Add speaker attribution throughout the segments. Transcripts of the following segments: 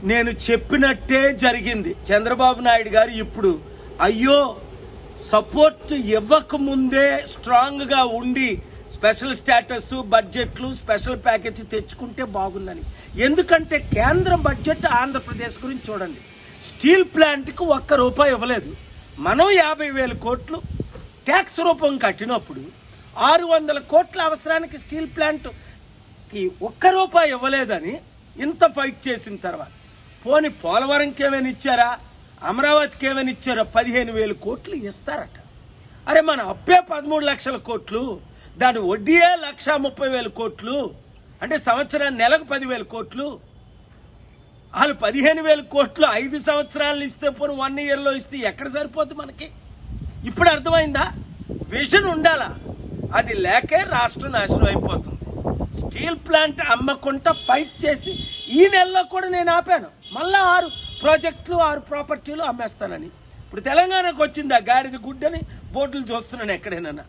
Speaker 1: నేను చెప్పినట్టే జరిగింది. చంద్రబాబు నాయుడు గారు ఇప్పుడు అయ్యో సపోర్ట్ ఇవ్వకముందే స్ట్రాంగ్ గా ఉండి స్పెషల్ స్టేటస్ బడ్జెట్లు స్పెషల్ ప్యాకేజీ తెచ్చుకుంటే బాగుందని. ఎందుకంటే కేంద్ర బడ్జెట్ ఆంధ్రప్రదేశ్ గురించి చూడండి. స్టీల్ ప్లాంట్ కు ₹1 ఇవ్వలేదు. మనం 50,000 కోట్లు ట్యాక్స్ రూపం కట్టినప్పుడు 600 కోట్ల అవసరానికి స్టీల్ ప్లాంట్ కి ₹1 ఇవ్వలేదని ఇంత ఫైట్ చేసిన తర్వాత పోని పోలవరంకి ఏమైనా ఇచ్చారా, అమరావతికి ఏమైనా ఇచ్చారా? 15,000 కోట్లు ఇస్తారట. అరే మన అప్పే 13 లక్షల కోట్లు, దాని వడ్డీయే 1,30,000 కోట్లు, అంటే సంవత్సరానికి నెలకు 10,000 కోట్లు. వాళ్ళు 15,000 కోట్లు 5 సంవత్సరాలు ఇస్తే పోను 1 ఇయర్లో ఇస్తే ఎక్కడ సరిపోద్ది మనకి? ఇప్పుడు అర్థమైందా? విజన్ ఉండాలా, అది లేకే రాష్ట్రం నాశనం అయిపోతుంది. స్టీల్ ప్లాంట్ అమ్మకుండా ఫైట్ చేసి ఈ నెలలో కూడా నేను ఆపాను. మళ్ళా 6 ప్రాజెక్టులు 6 ప్రాపర్టీలు అమ్మేస్తానని. ఇప్పుడు తెలంగాణకు వచ్చిందా గాడిద గుడ్డని బోర్డులు చూస్తున్నాను ఎక్కడైనా.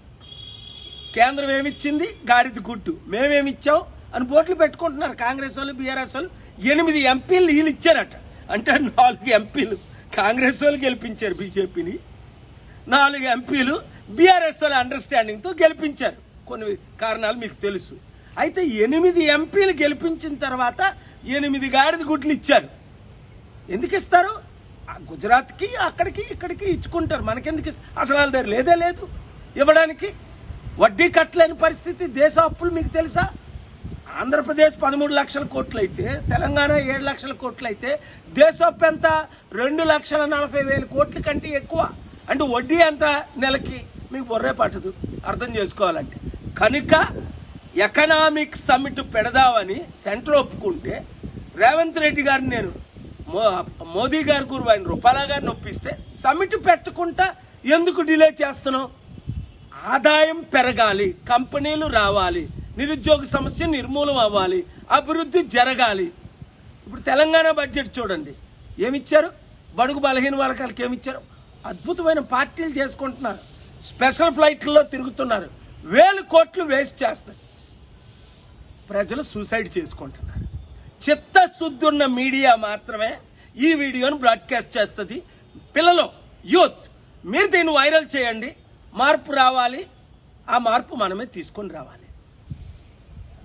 Speaker 1: కేంద్రం ఏమిచ్చింది? గాడిద గుడ్డు. మేమేమిచ్చాం అని బోర్డులు పెట్టుకుంటున్నారు కాంగ్రెస్ వాళ్ళు, బీఆర్ఎస్ వాళ్ళు. 8 ఎంపీలు వీళ్ళు ఇచ్చారట. అంటే 4 ఎంపీలు కాంగ్రెస్ వాళ్ళు గెలిపించారు బీజేపీని, 4 ఎంపీలు బీఆర్ఎస్ వాళ్ళ అండర్స్టాండింగ్ తో గెలిపించారు. కొన్ని కారణాలు మీకు తెలుసు. అయితే 8 ఎంపీలు గెలిపించిన తర్వాత 8 గాడిద గుడ్లు ఇచ్చారు. ఎందుకు ఇస్తారు? గుజరాత్ కి అక్కడికి ఇక్కడికి ఇచ్చుకుంటారు. మనకెందుకు అసలు వాళ్ళ దగ్గర లేదే లేదు ఇవ్వడానికి. వడ్డీ కట్టలేని పరిస్థితి. దేశ అప్పులు మీకు తెలుసా? ఆంధ్రప్రదేశ్ 13 లక్షల కోట్లు అయితే, తెలంగాణ 7 లక్షల కోట్లు అయితే, దేశ అప్పు ఎంత? 2,40,000 కోట్ల కంటే ఎక్కువ. అంటే వడ్డీ ఎంత నెలకి? మీకు బొర్రే పట్టదు అర్థం చేసుకోవాలంటే. కనుక ఎకనామిక్ సమ్మిట్ పెడదామని సెంటర్ ఒప్పుకుంటే రేవంత్ రెడ్డి గారిని నేను మోదీ గారి గురువు ఆయన రూపాల గారిని ఒప్పిస్తే సమ్మిట్ పెట్టకుండా ఎందుకు డిలే చేస్తున్నాం? ఆదాయం పెరగాలి, కంపెనీలు రావాలి, నిరుద్యోగ సమస్య నిర్మూలం అవ్వాలి, అభివృద్ధి జరగాలి. ఇప్పుడు తెలంగాణ బడ్జెట్ చూడండి ఏమిచ్చారు? బడుగు బలహీన వర్గాలకు ఏమిచ్చారు? అద్భుతమైన పార్టీలు చేసుకుంటున్నారు, స్పెషల్ ఫ్లైట్లలో తిరుగుతున్నారు, 1,000 కోట్లు వేస్ట్ చేస్తారు. ప్రజలు సూసైడ్ చేసుకుంటున్నారు. చిత్తశుద్ధి ఉన్న మీడియా మాత్రమే ఈ వీడియోను బ్రాడ్కాస్ట్ చేస్తుంది. పిల్లలు, యూత్, మీరు దీన్ని వైరల్ చేయండి. మార్పు రావాలి. ఆ మార్పు మనమే తీసుకొని రావాలి.